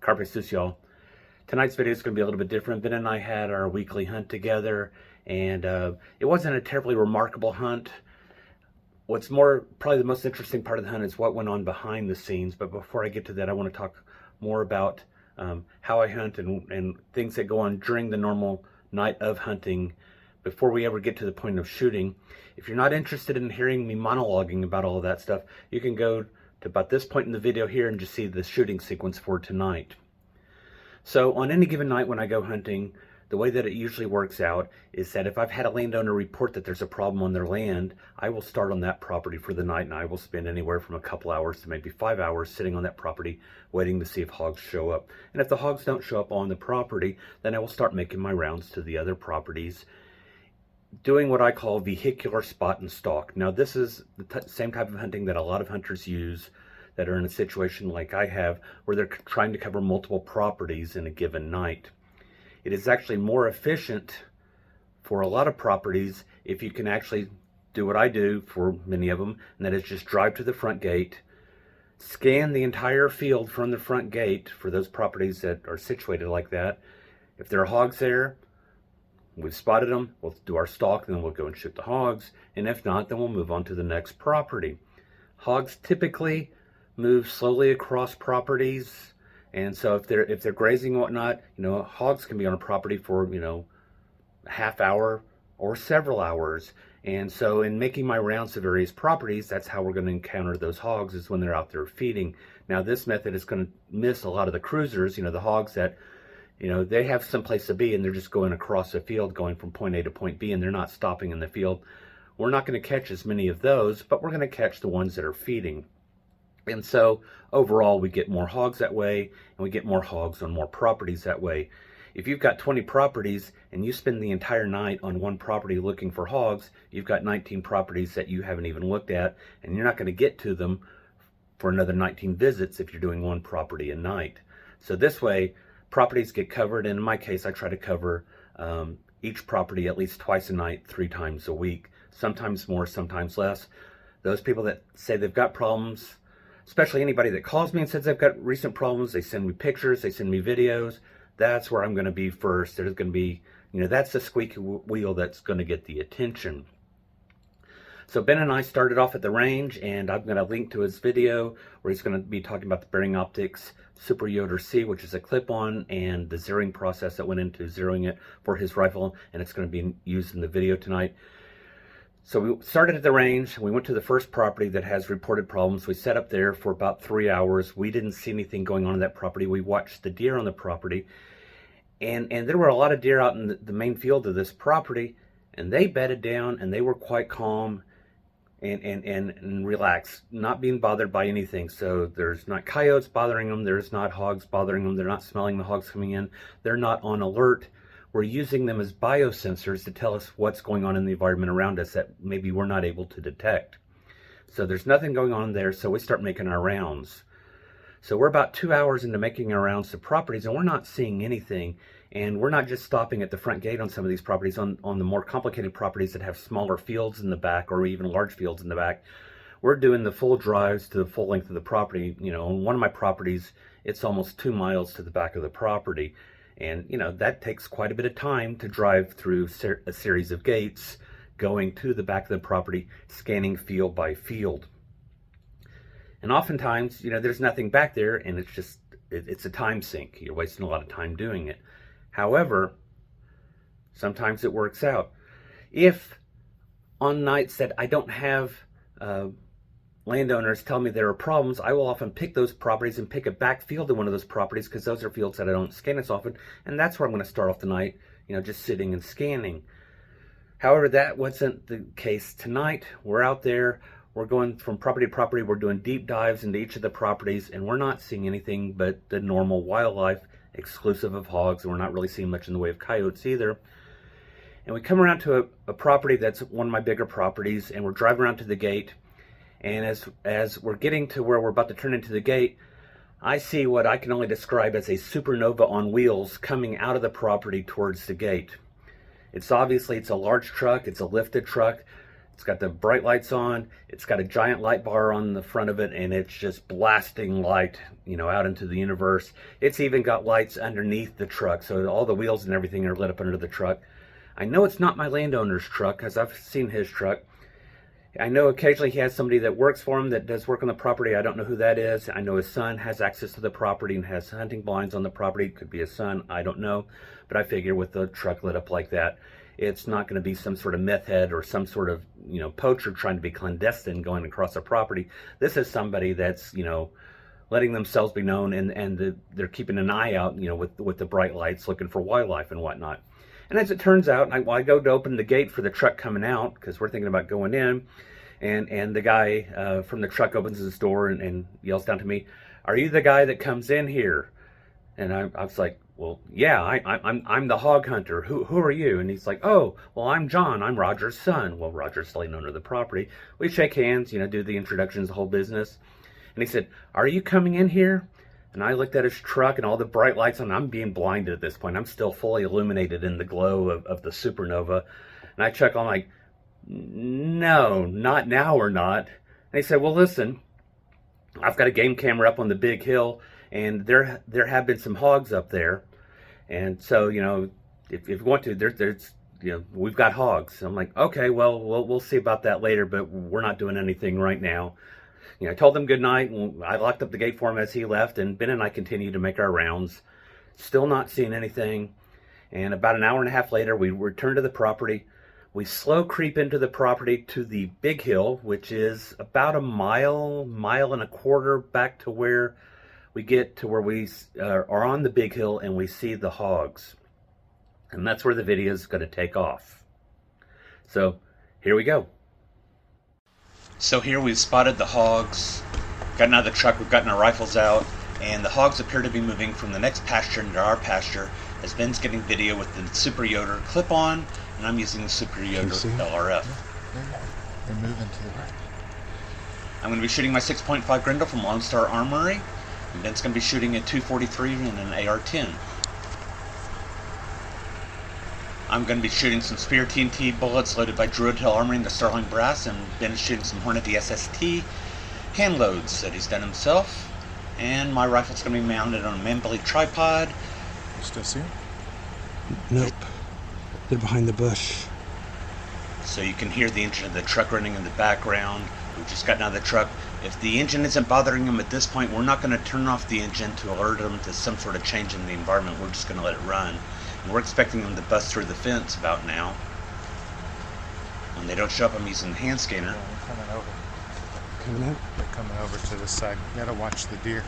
Carpe Sus, y'all. Tonight's video is going to be a little bit different. Ben and I had our weekly hunt together, and it wasn't a terribly remarkable hunt. What's probably the most interesting part of the hunt is what went on behind the scenes. But before I get to that, I want to talk more about how I hunt and things that go on during the normal night of hunting before we ever get to the point of shooting. If you're not interested in hearing me monologuing about all of that stuff, you can go to about this point in the video here and just see the shooting sequence for tonight. So on any given night when I go hunting, the way that it usually works out is that if I've had a landowner report that there's a problem on their land, I will start on that property for the night, and I will spend anywhere from a couple hours to maybe 5 hours sitting on that property waiting to see if hogs show up. And if the hogs don't show up on the property, then I will start making my rounds to the other properties, doing what I call vehicular spot and stalk. Now this is the same type of hunting that a lot of hunters use that are in a situation like I have, where they're trying to cover multiple properties in a given night. It is actually more efficient for a lot of properties if you can actually do what I do for many of them, and that is just drive to the front gate, scan the entire field from the front gate for those properties that are situated like that. If there are hogs there, we've spotted them, we'll do our stalk, and then we'll go and shoot the hogs. And if not, then we'll move on to the next property. Hogs typically move slowly across properties, and so if they're grazing and whatnot, hogs can be on a property for a half hour or several hours. And so in making my rounds to various properties, that's how we're going to encounter those hogs, is when they're out there feeding. Now this method is going to miss a lot of the cruisers, the hogs that they have some place to be and they're just going across the field, going from point A to point B, and they're not stopping in the field. We're not going to catch as many of those, but we're going to catch the ones that are feeding. And so overall we get more hogs that way, and we get more hogs on more properties that way. If you've got 20 properties and you spend the entire night on one property looking for hogs, you've got 19 properties that you haven't even looked at, and you're not going to get to them for another 19 visits if you're doing one property a night. So this way properties get covered, and in my case I try to cover each property at least twice a night, 3 times a week, sometimes more, sometimes less. Those people that say they've got problems, especially anybody that calls me and says they've got recent problems, they send me pictures, they send me videos, that's where I'm going to be first. There's going to be, that's the squeaky wheel that's going to get the attention. So Ben and I started off at the range, and I'm going to link to his video where he's going to be talking about the Bearing Optics Super Yoder C, which is a clip-on, and the zeroing process that went into zeroing it for his rifle, and it's going to be used in the video tonight. So we started at the range. We went to the first property that has reported problems. We sat up there for about 3 hours. We didn't see anything going on in that property. We watched the deer on the property, and there were a lot of deer out in the main field of this property, and they bedded down, and they were quite calm and relaxed, not being bothered by anything. So there's not coyotes bothering them, there's not hogs bothering them, they're not smelling the hogs coming in, they're not on alert. We're using them as biosensors to tell us what's going on in the environment around us that maybe we're not able to detect. So there's nothing going on there, so we start making our rounds. So we're about 2 hours into making our rounds to properties, and we're not seeing anything. And we're not just stopping at the front gate on some of these properties. On the more complicated properties that have smaller fields in the back, or even large fields in the back, we're doing the full drives to the full length of the property. On one of my properties, it's almost 2 miles to the back of the property. And, that takes quite a bit of time to drive through a series of gates, going to the back of the property, scanning field by field. And oftentimes, there's nothing back there, and it's a time sink. You're wasting a lot of time doing it. However, sometimes it works out. If on nights that I don't have landowners tell me there are problems, I will often pick those properties and pick a back field in one of those properties, because those are fields that I don't scan as often, and that's where I'm going to start off the night, just sitting and scanning. However, that wasn't the case tonight. We're out there, we're going from property to property, we're doing deep dives into each of the properties, and we're not seeing anything but the normal wildlife exclusive of hogs, and we're not really seeing much in the way of coyotes either. And we come around to a property that's one of my bigger properties, and we're driving around to the gate. And as we're getting to where we're about to turn into the gate, I see what I can only describe as a supernova on wheels coming out of the property towards the gate. It's a large truck, it's a lifted truck. It's got the bright lights on. It's got a giant light bar on the front of it, and it's just blasting light, out into the universe. It's even got lights underneath the truck, so all the wheels and everything are lit up under the truck. I know it's not my landowner's truck, because I've seen his truck. I know occasionally he has somebody that works for him that does work on the property. I don't know who that is. I know his son has access to the property and has hunting blinds on the property. It could be his son, I don't know. But I figure with the truck lit up like that, it's not going to be some sort of meth head or some sort of, poacher trying to be clandestine going across a property. This is somebody that's, letting themselves be known, and they're keeping an eye out, with the bright lights, looking for wildlife and whatnot. And as it turns out, I go to open the gate for the truck coming out, because we're thinking about going in, and the guy from the truck opens his door and yells down to me, "Are you the guy that comes in here?" And I was like, "Well, yeah, I'm the hog hunter. Who are you?" And he's like, "Oh, well, I'm John. I'm Roger's son." Well, Roger's still owner of the property. We shake hands, do the introductions, the whole business. And he said, "Are you coming in here?" And I looked at his truck and all the bright lights on. I'm being blinded at this point. I'm still fully illuminated in the glow of the supernova. And I check, I'm like, "No, not now or not." And he said, "Well, listen, I've got a game camera up on the big hill, and there have been some hogs up there. And so, if you want to, there's we've got hogs." I'm like, "Okay, well, we'll see about that later, but we're not doing anything right now." I told him good night, and I locked up the gate for him as he left, and Ben and I continued to make our rounds, still not seeing anything. And about an hour and a half later, we returned to the property. We slow creep into the property to the big hill, which is about a mile and a quarter back to where we get to where we are on the big hill, and we see the hogs. And that's where the video is going to take off. So here we go. So here we've spotted the hogs, gotten out of the truck, we've gotten our rifles out, and the hogs appear to be moving from the next pasture into our pasture as Ben's getting video with the Super Yoder clip-on, and I'm using the Super Yoder LRF. They're moving to the right. I'm going to be shooting my 6.5 Grendel from Lone Star Armory, and Ben's going to be shooting a .243 and an AR-10. I'm going to be shooting some Spear TNT bullets loaded by Druid Hill Armory in the Sterling Brass, and Ben is shooting some Hornet SST hand loads that he's done himself. And my rifle's going to be mounted on a man-belly tripod. You still see them? Nope. They're behind the bush. So you can hear the engine of the truck running in the background. We've just gotten out of the truck. If the engine isn't bothering them at this point, we're not going to turn off the engine to alert them to some sort of change in the environment. We're just going to let it run. And we're expecting them to bust through the fence about now. When they don't show up, I'm using the hand scanner. Yeah, they're coming over. Coming out? They're coming over to this side. You gotta watch the deer.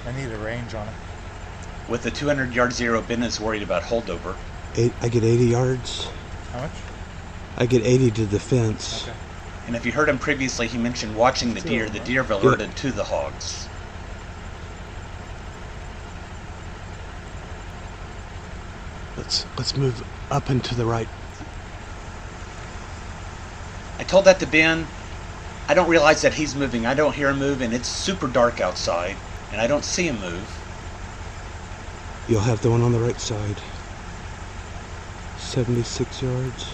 I need a range on them. With the 200-yard zero, Ben is worried about holdover. I get 80 yards. How much? I get 80 to the fence. Okay. And if you heard him previously, he mentioned watching the deer. The deer have alerted to the hogs. Let's move up and to the right. I told that to Ben. I don't realize that he's moving. I don't hear him move, and it's super dark outside, and I don't see him move. You'll have the one on the right side. 76 yards.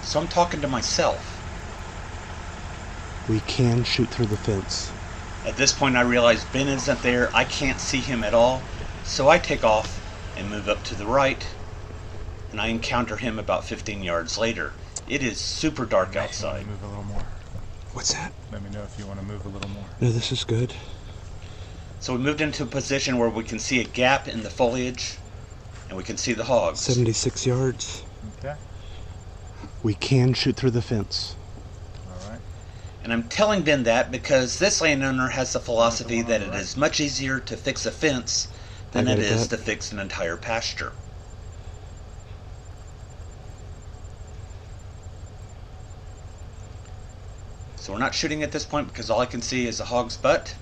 So I'm talking to myself. We can shoot through the fence. At this point, I realize Ben isn't there. I can't see him at all. So I take off and move up to the right, and I encounter him about 15 yards later. It is super dark outside. Move a little more. What's that? Let me know if you want to move a little more. No, this is good. So we moved into a position where we can see a gap in the foliage, and we can see the hogs. 76 yards. Okay. We can shoot through the fence. All right. And I'm telling Ben that because this landowner has the philosophy that it is much easier to fix a fence than it is to fix an entire pasture. So we're not shooting at this point because all I can see is a hog's butt.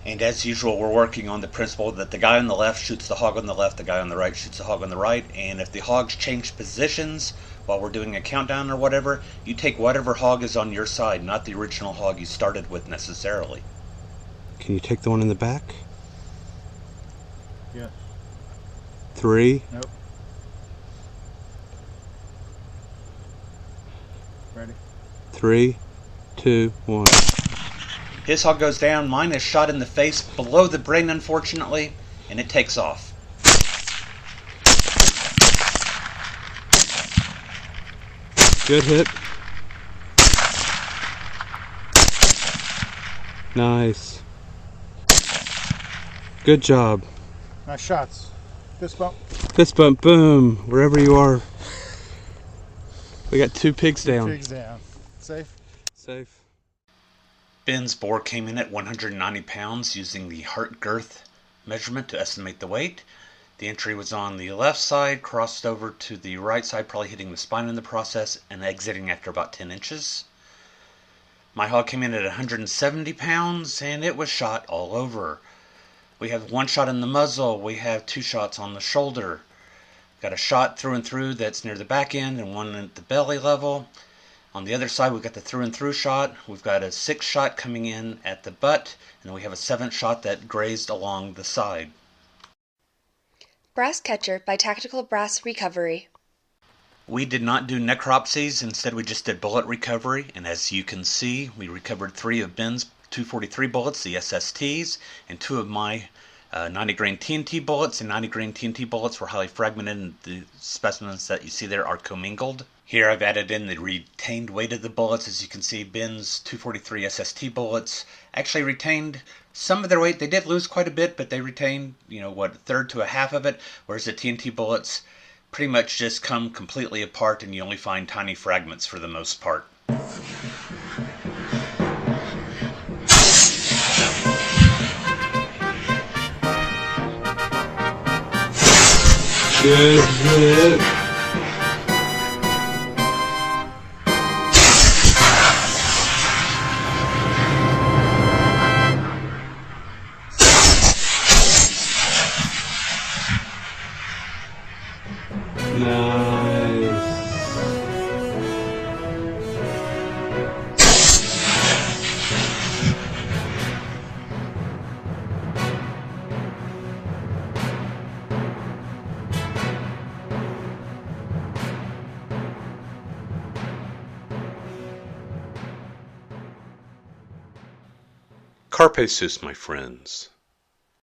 And as usual, we're working on the principle that the guy on the left shoots the hog on the left, the guy on the right shoots the hog on the right, and if the hogs change positions while we're doing a countdown or whatever, you take whatever hog is on your side, not the original hog you started with necessarily. Can you take the one in the back? Yeah. 3. Nope. 3, 2, 1. His hog goes down. Mine is shot in the face below the brain, unfortunately, and it takes off. Good hit. Nice. Good job. Nice shots. Fist bump. Fist bump, boom, wherever you are. We got 2 pigs down. Pigs down. Safe? Safe. Ben's boar came in at 190 pounds using the Hearth girth measurement to estimate the weight. The entry was on the left side, crossed over to the right side, probably hitting the spine in the process, and exiting after about 10 inches. My hog came in at 170 pounds, and it was shot all over. We have 1 shot in the muzzle, we have 2 shots on the shoulder. Got a shot through and through that's near the back end, and 1 at the belly level. On the other side, we've got the through and through shot. We've got a 6th shot coming in at the butt, and we have a 7th shot that grazed along the side. Brass Catcher by Tactical Brass Recovery. We did not do necropsies, instead we just did bullet recovery, and as you can see, we recovered 3 of Ben's 243 bullets, the SSTs, and 2 of my 90 grain TNT bullets, and 90 grain TNT bullets were highly fragmented, and the specimens that you see there are commingled. Here I've added in the retained weight of the bullets. As you can see, Ben's 243 SST bullets actually retained some of their weight. They did lose quite a bit, but they retained, a third to a half of it, whereas the TNT bullets pretty much just come completely apart and you only find tiny fragments for the most part. Good hit. Nice. Carpe sus, my friends.